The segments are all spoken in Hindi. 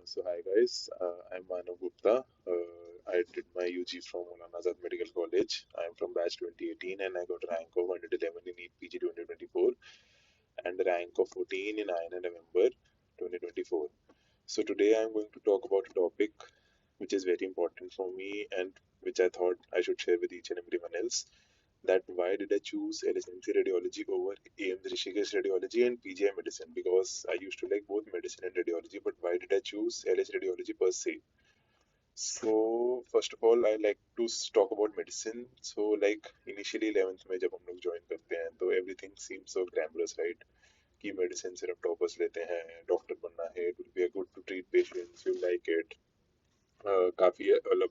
So hi guys, I'm Manav Gupta. I did my UG from Maulana Azad Medical College. I'm from batch 2018 and I got rank of 111 in NEET PG 2024 and the rank of 14 in INA November 2024. So today I'm going to talk about a topic which is very important for me and which I thought I should share with each and everyone else. That why did I choose LSMC radiology over AIMS Rishikesh radiology and PGI medicine? Because I used to like both medicine and radiology, but why did I choose LS radiology per se? So first of all, I like to talk about medicine. So like initially 11th में जब हम लोग join करते हैं तो everything seems so glamorous, right? कि medicine सिर्फ toppers लेते हैं, doctor बनना है, it will be a good to treat patients, you like it. काफी मतलब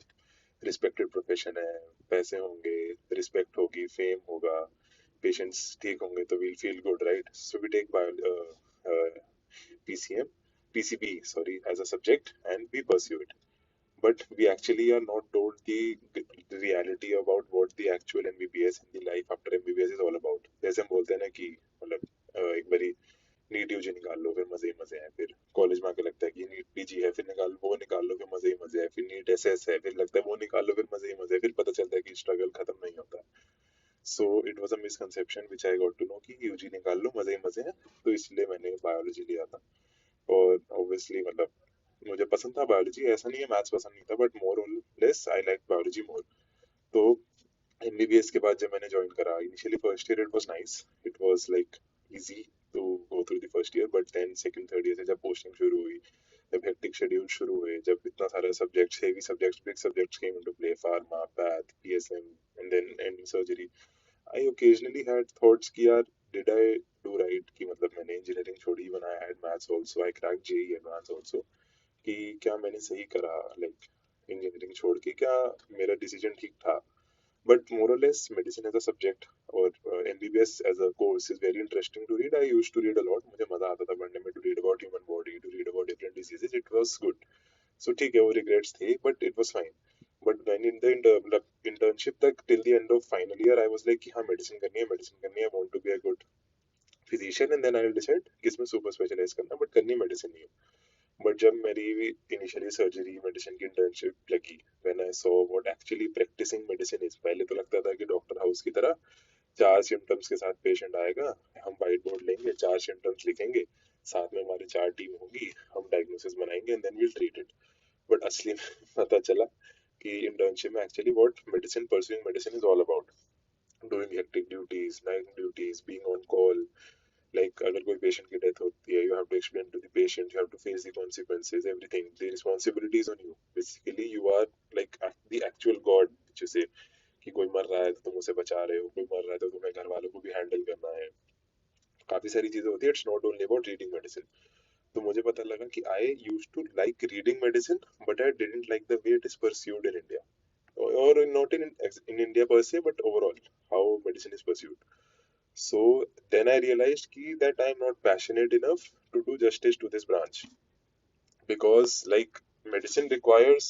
रिस्पेक्टेड प्रोफेशन है, पैसे होंगे, रिस्पेक्ट होगी, फेम होगा, पेशेंट्स ठीक होंगे तो we'll feel good, right? So we take PCM, PCB, sorry, as a subject and we pursue it. But we actually are not told the reality about what the actual MBBS in the life after MBBS is all about. जैसे हम बोलते हैं ना कि मतलब एक बारी नीट यूजी निकाल लो फिर मजे ही मजे हैं, फिर कॉलेज में आके लगता है कि नीट पीजी है, फिर वो निकाल लो फिर मजे ही मजे हैं, फिर नीट एसएस है, फिर लगता है वो निकाल लो फिर मजे ही मजे हैं, फिर पता चलता है कि स्ट्रगल खत्म नहीं होता. So it was a misconception which I got to know कि यूजी निकाल लो मजे ही मजे हैं, तो इसलिए मैंने बायोलॉजी लिया था. और ऑब्वियसली मतलब मुझे पसंद था बायोलॉजी, ऐसा नहीं है मैथ्स पसंद नहीं था, बट मोर और less I like biology more. तो एमबीबीएस के बाद जब मैंने ज्वाइन करा, initially first year it was nice, it was like easy to go through the first year, but then second third year से जब पोस्टिंग शुरू हुई, जब हेक्टिक शेड्यूल शुरू हुए, जब इतना सारा subjects, heavy subjects, big subjects came into play, pharma, path, PSM and then and surgery, I occasionally had thoughts कि यार डिड आई डू राइट, कि मतलब मैंने इंजीनियरिंग छोड़ी, when I had maths also, I cracked JEE advance also, कि क्या मैंने सही करा, लाइक इंजीनियरिंग छोड़ के क्या मेरा डिसीजन ठीक था. But more or less, medicine as a subject or MBBS as a course is very interesting to read. I used to read a lot. मुझे मजा आता था पढ़ने में, to read about human body, to read about different diseases. It was good. So ठीक है, वो regrets थे, but it was fine. But when in the मतलब internship तक till the end of final year, I was like कि हाँ medicine करनी है, I want to be a good physician and then I'll decide किसमें super specialize करना, but करनी medicine ही है. बट जब मेरी इनिशियली सर्जरी मेडिसिन की इंटर्नशिप लगी, when I saw what actually practising medicine is, पहले तो लगता था कि डॉक्टर हाउस की तरह चार सिम्टम्स के साथ पेशेंट आएगा, हम व्हाइट बोर्ड लेंगे, चार सिम्टम्स लिखेंगे, साथ में हमारी चार टीम होगी, हम डायग्नोसिस बनाएंगे and then will treat it. But असली में पता चला कि इंटर्नशिप में actually what medicine pursuing medicine is all about, doing hectic duties, night duties, being on call. Like अगर कोई पेशेंट की डेथ होती है, you have to explain to the patient, you have to face the consequences, everything, the responsibility is on you. Basically you are like the actual god, which you say, कि कोई मर रहा है तो तुम उसे बचा रहे हो, कोई मर रहा है तो तुम्हें घर वालों को भी हैंडल करना है, काफी सारी चीजें होती है. It's not only about reading medicine. तो मुझे पता लगा कि I used to like reading medicine, but I didn't like the way it is pursued in India, or not in India per se, but overall how medicine is pursued. So then I realized that I'm not passionate enough to do justice to this branch, because like medicine requires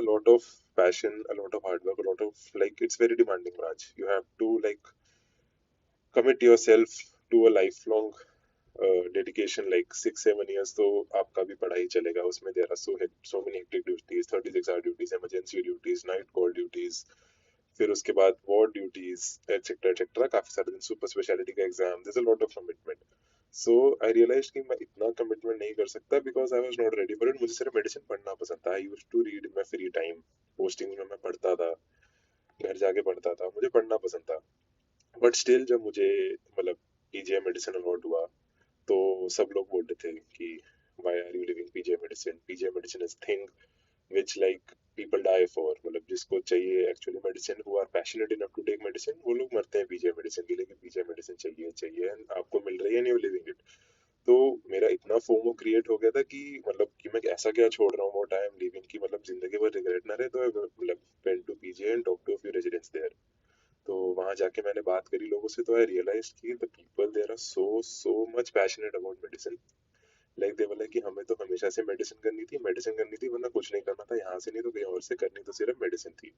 a lot of passion, a lot of hard work, a lot of like it's very demanding branch. You have to like commit yourself to a lifelong dedication, like 6 7 years. तो आपका भी पढ़ाई चलेगा उसमें. there are so many hectic duties, 36 hour duties, emergency duties, night call duties, फिर उसके बाद वार्ड ड्यूटीज एक्सेट्रा एक्सेट्रा, काफी सारे दिन सुपर स्पेशलिटी का exam, this a lot of commitment. So I realise कि मैं इतना कमिटमेंट नहीं कर सकता, because I was not ready for it. मुझे सिर्फ मेडिसिन पढ़ना पसंद था, I used to read in my free time, posting में मैं पढ़ता था, घर जाके पढ़ता था, मुझे पढ़ना पसंद था. बट स्टिल जब मुझे मतलब पीजीआई मेडिसिन अवार्ड हुआ, तो सब लोग बोलते थे कि why are you living PGI medicine, PGI medicine is thing which like people die for. मतलब जिसको चाहिए actually medicine, who are passionate enough to take medicine, वो लोग मरते हैं पीजीआई मेडिसिन के लिए, कि पीजीआई मेडिसिन चाहिए चाहिए and आपको मिल रही है नहीं, लिविंग इट. तो मेरा इतना फोमो क्रिएट हो गया था कि मतलब कि मैं ऐसा क्या छोड़ रहा हूँ व्हाट आई एम लिविंग, की मतलब जिंदगी भर रिग्रेट ना रहे. तो मतलब went to PGI and talk to a few residents there. तो वहां जाके मैंने बात करी लोगों से, तो आई रियलाइज कि the people there are so much passionate about medicine. Like they were like कि हमें तो हमेशा से मेडिसिन करनी थी, वरना कुछ नहीं करना था, यहाँ से नहीं तो कहीं और से करनी तो सिर्फ मेडिसिन थी.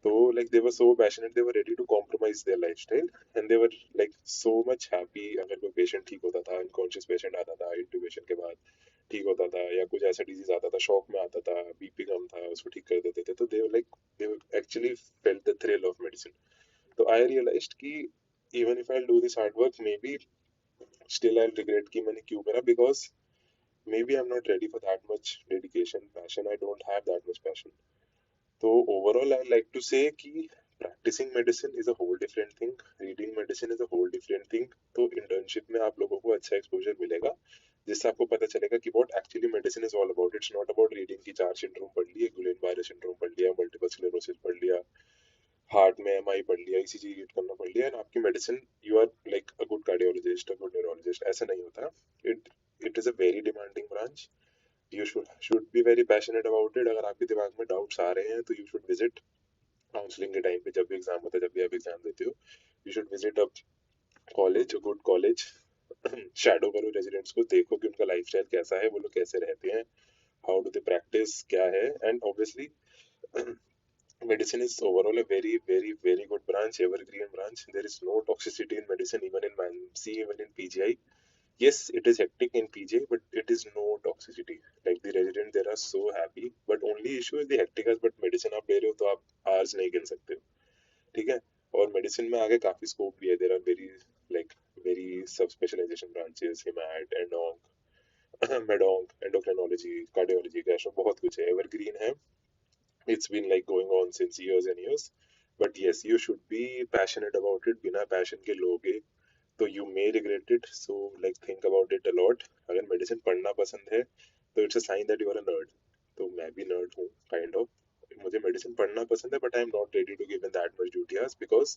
तो like they were so passionate, they were ready to compromise their lifestyle, and they were like so much happy अगर कोई पेशेंट ठीक होता था, अनकॉन्शियस पेशेंट आता था इंट्यूबेशन के बाद, ठीक होता था, या कुछ ऐसा डिजीज आता था, शौक में आता था, बीपी कम था, उसको ठीक कर देते थे, तो they actually felt the thrill of medicine. तो आई रियलाइज्ड कि even if I do this hard work, maybe still I regret कि मैंने क्यों करा, because maybe I am not ready for that much dedication, passion. I don't have that much passion. तो overall I like to say कि practising medicine is a whole different thing, reading medicine is a whole different thing. तो इंटर्नशिप में आप लोगों को अच्छा एक्सपोजर मिलेगा, जिससे आपको पता चलेगा कि what actually medicine is all about. It's not about reading की 4 सिंड्रोम पढ़ लिए, गुलेन बारे सिंड्रोम पढ़ लिया, मल्टीपल स्क्लेरोसिस पढ़ लिया, हार्ट में एमआई पढ़ लिया, ईसीजी रीड करना पढ़ लिया, एंड आपकी medicine, you are like a good cardiologist, a good neurologist. ऐसा नहीं होता. It it is a very demanding branch. You should be very passionate about it. अगर आपके दिमाग में डाउट्स आ रहे हैं तो यू शुड विजिट काउंसलिंग के टाइम पे, जब भी एग्जाम होता है, जब भी आप एग्जाम देते हो, you should visit a college, a good college. Shadow करो रेजिडेंट्स को, देखो कि उनका लाइफस्टाइल कैसा है, वो लोग कैसे रहते हैं, हाउ डू दे प्रैक्टिस, क्या है. And obviously medicine is overall a very very very good branch, evergreen branch. There is no toxicity in medicine, even in MNC, even in PGI. Yes, it is hectic in PGI, but it is no toxicity. Like the resident there are so happy, but only issue is the hecticness. But medicine आप ले रहे हो तो आप hours नहीं गिन सकते हो, ठीक है. और मेडिसिन में आगे काफी स्कोप भी है. There are very like very sub specialization branches, हिमैट, एंडोंक, मेडोंक, एंडोक्राइनोलॉजी, कार्डियोलॉजी, गैस्ट्रो, बहुत कुछ है, एवरग्रीन है. It's been like going on since years and years. But yes, you should be passionate about it. बिना passion के लोगे तो you may regret it. So like think about it a lot. अगर medicine पढ़ना पसंद है तो it's a sign that you are a nerd. तो मैं भी nerd हूँ kind of. मुझे medicine पढ़ना पसंद है, but I am not ready to give in that much duty hours, because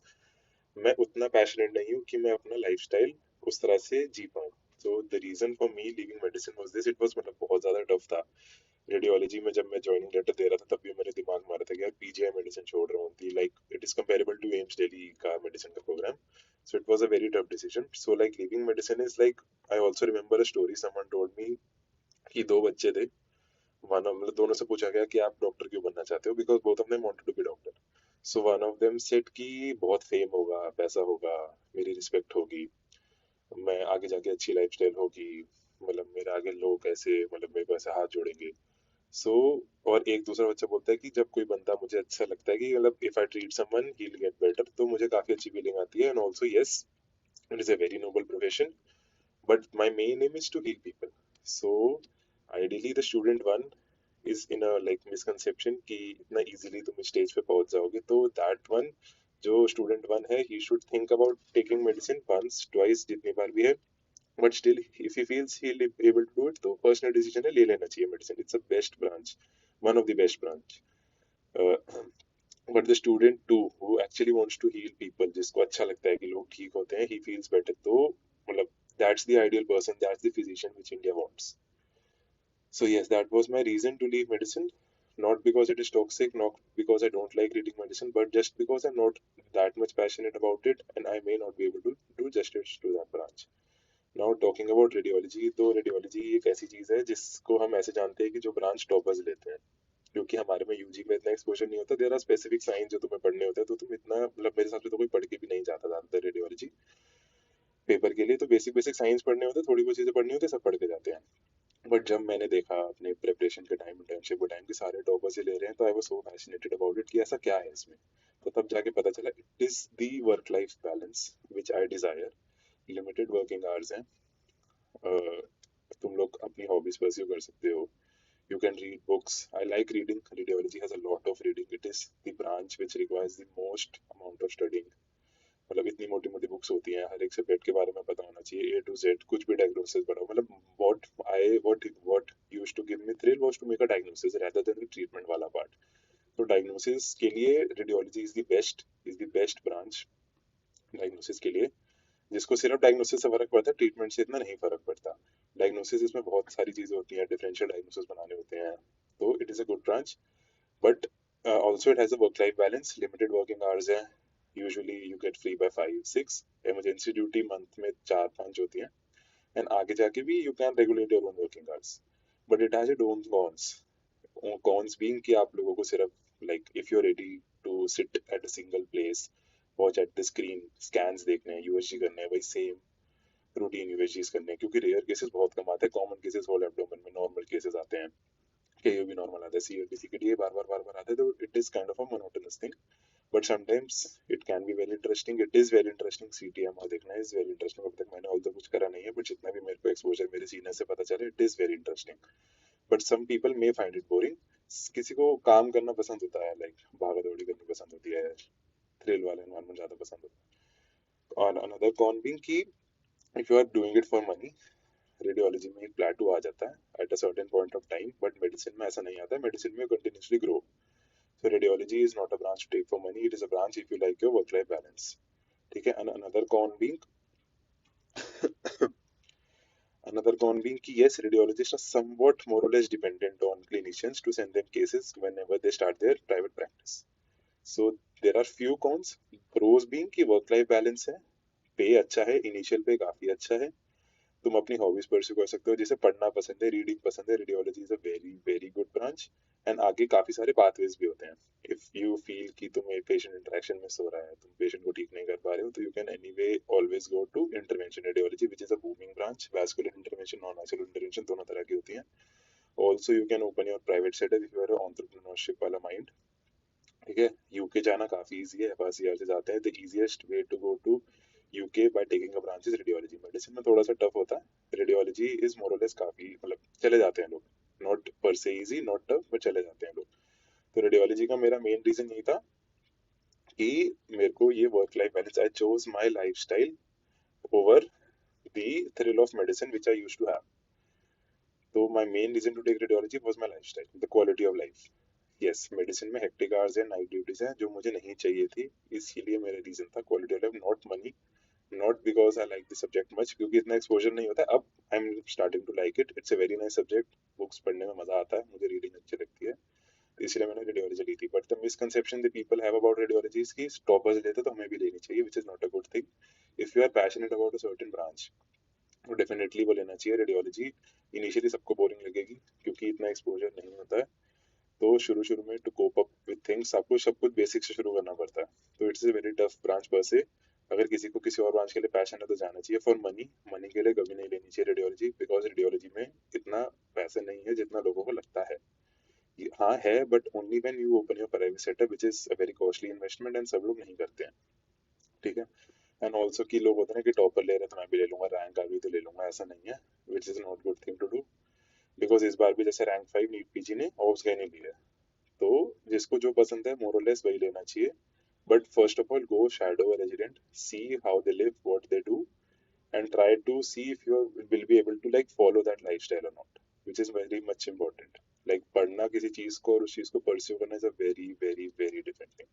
मैं उतना पैशनेट नहीं हूँ कि मैं अपना लाइफस्टाइल उस तरह से जी पाऊँ. So the reason for me living medicine was this. It was मतलब बहुत ज्यादा टफ था. रेडियोलॉजी में जब मैं ज्वाइनिंग लेटर दे रहा था, तब भी मेरे दिमाग में आ रहा था कि यार पीजीआई मेडिसिन छोड़ रहा हूँ. Like it is comparable to AIIMS Delhi का मेडिसिन का programme. So it was a very tough decision. So like living medicine is like, I also remember a story someone told me कि दो बच्चे थे. वन ऑफ मतलब दोनों से पूछा गया कि आप डॉक्टर क्यों बनना चाहते हो, because both of them wanted to be doctor. So one of them said कि बहुत फेम होगा, पैसा होगा, मेरी रिस्पेक्ट होगी, मैं आगे जाके अच्छी लाइफस्टाइल होगी, मतलब मेरे आगे लोग ऐसे मतलब मेरे को ऐसे हाथ जोड़ेंगे. सो और एक दूसरा बच्चा बोलता है कि जब कोई बंदा मुझे अच्छा लगता है कि मतलब if I treat someone he will get better, तो मुझे काफी अच्छी फीलिंग आती है. And also yes, it is a very noble profession, but my main aim is to heal people. So ideally the student one is in a like misconception कि इतना इजीली तुम स्टेज पे पहुंच जाओगे. तो दैट वन, जो स्टूडेंट वन है, he should think about taking medicine once twice, जितनी बार भी है. But still if he feels he able to do it, तो पर्सनल डिसीजन है, ले लेना चाहिए medicine. It's a best branch, one of the best branch. But the student too who actually wants to heal people, जिसको अच्छा लगता है कि लोग ठीक होते हैं, he feels better, तो मतलब that's the ideal person, that's the physician which India wants. So yes, that was my reason to leave medicine. Not because it is toxic, not because I don't like reading medicine, but just because I'm not that much passionate about it, and I may not be able to do justice to that branch. Now talking about radiology, तो रेडियोलॉजी एक ऐसी चीज है जिसको हम ऐसे जानते हैं कि जो ब्रांच टॉपर्स लेते हैं, क्योंकि हमारे में यूजी में इतना एक्सपोजर नहीं होता. देयर आर स्पेसिफिक साइंस जो तुम्हें पढ़ने होते हैं, तो तुम इतना मतलब मेरे हिसाब से तो कोई पढ़ के भी नहीं जाता ज्यादातर रेडियोलॉजी पेपर के लिए. तो बेसिक बेसिक साइंस पढ़ने होते हैं, थोड़ी बहुत चीजें पढ़नी होती है, सब पढ़ के जाते हैं. बट जब मैंने देखा अपने प्रिपरेशन के टाइम, इंटर्नशिप के टाइम, के सारे टॉपर्स ही ले रहे हैं, तो I was so fascinated about it कि ऐसा क्या है इसमें. तो तब जाके पता चला it is the work life balance which I Dzire. Limited working hours हैं. तुम लोग अपनी हॉबीज परस्यू कर सकते हो. You can read books. I like reading. Radiology has a lot of reading. It is the branch which requires the most amount of studying. मतलब इतनी मोटी मोटी बुक्स होती हैं, हर एक सब्जेक्ट के बारे में पता होना चाहिए, ए टू जेड, कुछ भी डायग्नोसिस बनाओ. मतलब what used to give me thrill was to make a diagnosis rather than the treatment वाला पार्ट. तो डायग्नोसिस के लिए radiology is the best branch diagnosis के लिए. जिसको सिर्फ डायग्नोसिस से फर्क पड़ता है, ट्रीटमेंट से इतना नहीं फर्क पड़ता. डायग्नोसिस इसमें बहुत सारी चीजें होती हैं, डिफरेंशियल डायग्नोसिस बनाने होते हैं. तो it is a good branch. But also it has a work life balance. Limited working hours हैं. Usually you get free by 5-6. Emergency duty month में 4-5 होती हैं. एंड आगे जाके भी you can regulate your own working hours. But it has it own cons. Cons being कि आप लोगों को सिर्फ like if you are ready to sit at a single place, watch at the screen, scans देखने हैं, यूएसजी करने हैं, वही सेम रूटीन यूएजीज करने हैं, क्योंकि रेयर केसेस बहुत कम आते हैं, कॉमन केसेस होल एब्डोमेन में नॉर्मल केसेस आते हैं, केयू भी नॉर्मल आता है, सीएलटी सीकेटी बार बार आते हैं, तो it is kind of a monotonous thing, but sometimes it can be very interesting, it is very interesting, CT MR देखना इज वेरी इंटरेस्टिंग, अभी तक मैंने ऑल तो कुछ करा नहीं है, बट जितना भी मेरे को एक्सपोजर मेरे सीनियर से पता चला, it is very interesting, but some people may find it boring, किसी को काम करना पसंद होता है, लाइक भागा दौड़ी करनी पसंद होती है, थ्रिल वाला एनवायरनमेंट ज्यादा पसंद होता है। और अनदर कॉन बिंग की if you are doing it for money, radiology में एक प्लेटू आ जाता है at a certain point of time, but medicine में ऐसा नहीं आता है, मेडिसिन में continuously grow, so radiology is not a branch to take for money, it is a branch if you like your work life balance, ठीक है। Another con being Another con being कि yes, radiologists are somewhat more or less dependent on clinicians to send them cases whenever they start their private practice. So there are few cons. Pros being कि work life balance है, पे अच्छा है, इनिशियल पे काफी अच्छा है, तुम अपनी हॉबीज परस्यू कर सकते हो, जैसे पढ़ना पसंद है, रीडिंग पसंद है, radiology is a very very good branch, and आगे काफी सारे पाथवेज भी होते हैं। इफ यू फील कि तुम्हें पेशेंट इंटरेक्शन में हो रहा है, तुम पेशेंट को ठीक नहीं कर पा रहे हो, तो you can anyway always go to intervention radiology which is a booming branch, vascular intervention, non vascular intervention दोनों तरह की होती है। Also you can open your private setup if you are entrepreneurship वाला माइंड, ठीक है। यूके जाना काफी इजी है, एफआरसीआर से जाते हैं, the easiest way to go to UK by taking a branch is radiology. Medicine में थोड़ा सा टफ होता है, रेडियोलॉजी इज मोर और लेस काफी, मतलब चले जाते हैं लोग, नॉट पर से इजी, नॉट टफ, बट चले जाते हैं लोग। तो रेडियोलॉजी का मेरा मेन रीजन यही था कि मेरे को ये work life balance, I chose my life style over the thrill of medicine which I used to have. तो my main reason to take radiology was my life style, the quality of life. Yes, medicine में हेक्टिक आवर्स है, नाइट ड्यूटीज हैं जो मुझे नहीं चाहिए थी, इसीलिए मेरा रीजन था quality of life, not money, not because I like the subject much, क्योंकि इतना एक्सपोजर नहीं होता है। अब I am starting to like it, it's a very nice subject, books पढ़ने में मजा आता है, मुझे रीडिंग अच्छी लगती है, तो इसलिए मैंने रेडियोलॉजी ली थी। But the misconception the people have about radiology is कि टॉपर्स लेते तो हमें भी लेनी चाहिए, which is not a good thing. If you are passionate about a certain branch, तो डेफिनेटली वो लेना चाहिए। रेडियोलॉजी इनिशियली सबको बोरिंग लगेगी, क्योंकि इतना एक्सपोजर नहीं होता है, तो शुरू शुरू में to cope up with things आपको सब कुछ बेसिक से शुरू करना पड़ता है, तो it's a very tough branch पर से। अगर किसी को किसी और ब्रांच के लिए पैशन है तो जाना चाहिए, फॉर मनी, मनी के लिए कभी नहीं लेनी चाहिए रेडियोलॉजी, बिकॉज रेडियोलॉजी में इतना पैसा नहीं है जितना लोगों को लगता है। हाँ है, but only when you open your private setup which is a very costly investment, and सब लोग नहीं करते हैं, ठीक है। एंड ऑल्सो कि लोग होते हैं ना कि टॉपर ले रहे हैं तो मैं भी ले लूंगा, रैंक आ गई तो ले लूंगा, ऐसा नहीं है, which is not good thing to do, because इस बार भी जैसे रैंक 5 नीट पीजी ने ऑप्स गए नहीं लिया, तो जिसको जो पसंद है मोर और लेस वही लेना चाहिए। But first of all, go shadow a resident, see how they live, what they do, and try to see if you will be able to like follow that lifestyle or not, which is very much important. Like पढ़ना किसी चीज को और उस चीज को pursue करना is a very very very different thing.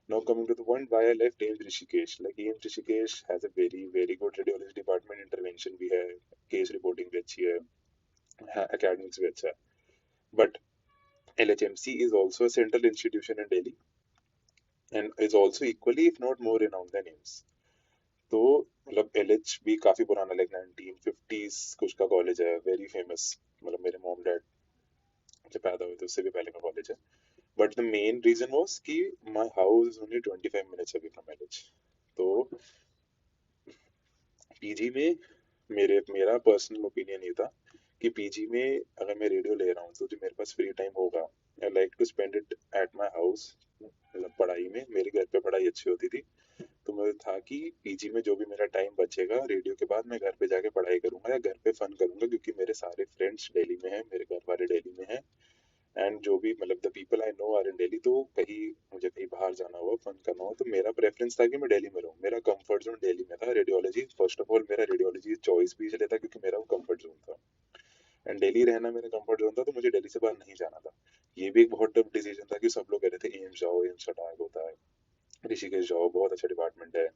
Now coming to the point why I left AIMS Rishikesh. Like AIMS Rishikesh has a very very good radiology department, intervention भी है, case reporting भी अच्छी है, academics भी अच्छा है. But LHMC is also a central institution in Delhi and is also equally if not more renowned than AIMS. तो मतलब एलएच भी काफी पुराना, लाइक 1950s कुछ का कॉलेज है, वेरी फेमस, मतलब मेरे मॉम डैड जब पैदा हुए थे उससे भी पहले का कॉलेज है। But the main reason was कि my house is only 25 minutes away from LH. तो पीजी में मेरा पर्सनल ओपिनियन ये था कि पीजी में अगर मैं रेडियो ले रहा हूँ तो जो मेरे पास फ्री टाइम होगा, I like to spend it at my house, मतलब पढ़ाई में, मेरे घर पे पढ़ाई अच्छी होती थी, तो मुझे था कि पीजी में जो भी मेरा टाइम बचेगा रेडियो के बाद मैं घर पे जाके पढ़ाई करूंगा या घर पे फन करूंगा, क्योंकि मेरे सारे फ्रेंड्स दिल्ली में हैं, मेरे घर वाले दिल्ली में हैं, एंड जो भी मतलब the people I know are in Delhi, तो कहीं मुझे कहीं बाहर जाना हो, फन करना हो, तो मेरा प्रेफरेंस था कि मैं दिल्ली में रहूँ, मेरा कंफर्ट जोन दिल्ली में था। रेडियोलॉजी फर्स्ट ऑफ ऑल मेरा रेडियोलॉजी चॉइस भी इसलिए था क्योंकि मेरा वो कंफर्ट जोन था, एंड दिल्ली रहना मेरा कंफर्ट जोन था, तो मुझे दिल्ली से बाहर नहीं जाना था। ये भी एक बहुत टफ डिसीजन था कि सब लोग कह रहे थे एम्स जाओ, एम्स अटैक होता है, ऋषिकेश जाओ बहुत अच्छा डिपार्टमेंट है,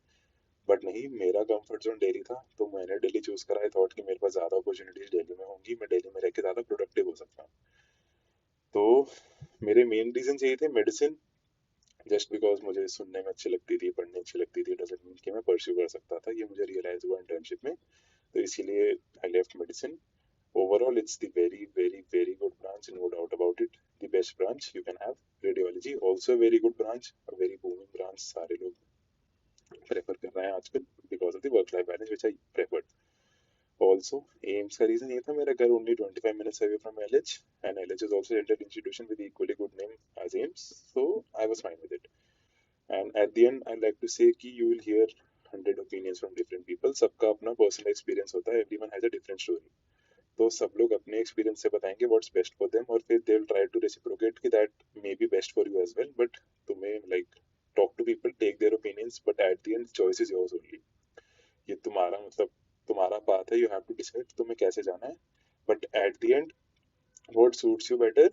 बट नहीं, मेरा कंफर्ट जोन दिल्ली था, तो मैंने दिल्ली चूज करा। आई थॉट कि मेरे पास ज्यादा अपॉर्चुनिटीज दिल्ली में होंगी, मैं दिल्ली में रह के ज्यादा प्रोडक्टिव हो सकता हूँ। तो मेरे मेन रीजन यही थे, मेडिसिन जस्ट बिकॉज मुझे सुनने में अच्छी लगती थी, पढ़ने अच्छी लगती थी, डजंट मीन कि मैं परस्यू कर सकता था, ये मुझे रियलाइज हुआ इंटर्नशिप में, तो इसीलिए I left medicine. Overall it's the very very very good branch, no doubt about it, the best branch you can have. Radiology also very good branch, a very booming branch, सारे लोग प्रेफर कर रहे हैं आजकल, because of the work life balance which I preferred. Also AIIMS का रीजन ये था, मेरा घर only 25 minutes away from LH, and LH is also a dental institution with equally good name as AIMS, so I was fine with it. And at the end I like to say कि you will hear 100 opinions from different people, सबका अपना personal experience होता है, everyone has a different story. तो सब लोग अपने एक्सपीरियंस से बताएंगे व्हाट्स बेस्ट फॉर देम, और फिर they will try to reciprocate कि that may be best for you as well. But तुम्हें like talk to people, take their opinions, but at the end choice is yours only. ये तुम्हारा मतलब तुम्हारा पाथ है, यू हैव टू डिसाइड तुम्हें कैसे जाना है. But at the end what suits you better,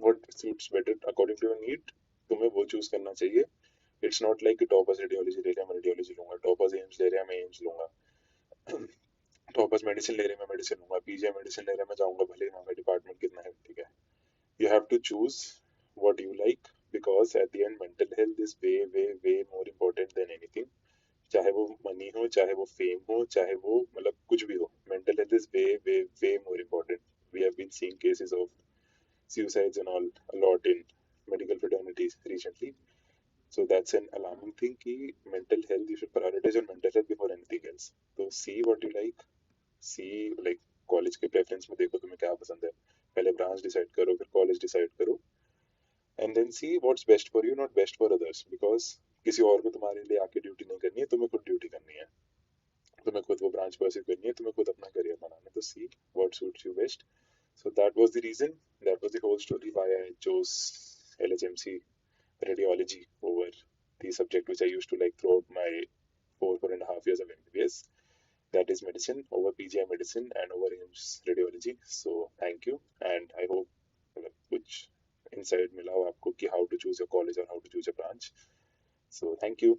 what suits better according to your need, तुम्हें वो चूज करना चाहिए. It's not like toppers radiology ले रहे हैं मैं रेडियोलॉजी लूंगा, टॉपर्स एम्स ले रहे हैं मैं एम्स लूंगा, टॉपर्स मेडिसिन ले रहे हैं मैं मेडिसिन लूंगा, पीजे मेडिसिन ले रहे हैं मैं जाऊंगा भले ही वहाँ का डिपार्टमेंट कितना है, ठीक है. You have to choose what you like, because at the end mental health is way way way more important than anything. चाहे वो मनी हो, चाहे वो फेम हो, चाहे वो मतलब कुछ भी हो, mental health is way way way more important. We have been seeing cases of suicides and all a lot in medical fraternities recently. So that's an alarming thing कि mental health, you should prioritize your mental health before anything else. So see what you like, see like college के प्रेफरेंस में देखो तुम्हें क्या पसंद है, पहले ब्रांच डिसाइड करो, फिर कॉलेज डिसाइड करो, and then see what's best for you, not best for others, because किसी और को तुम्हारे लिए आके ड्यूटी नहीं करनी है, तुम्हें खुद ड्यूटी करनी है, तुम्हें खुद वो ब्रांच परस्यू करनी है, तुम्हें खुद अपना करियर बनाना है. तो see what suits you best. So that was the reason, that was the whole story why I chose LHMC radiology over the subject which I used to like throughout my 4.5 years of MBBS. That is medicine over PGI medicine and over AIMS radiology. So thank you, and I hope कुछ insight मिला हो आपको कि how to choose your college or how to choose your branch. So thank you.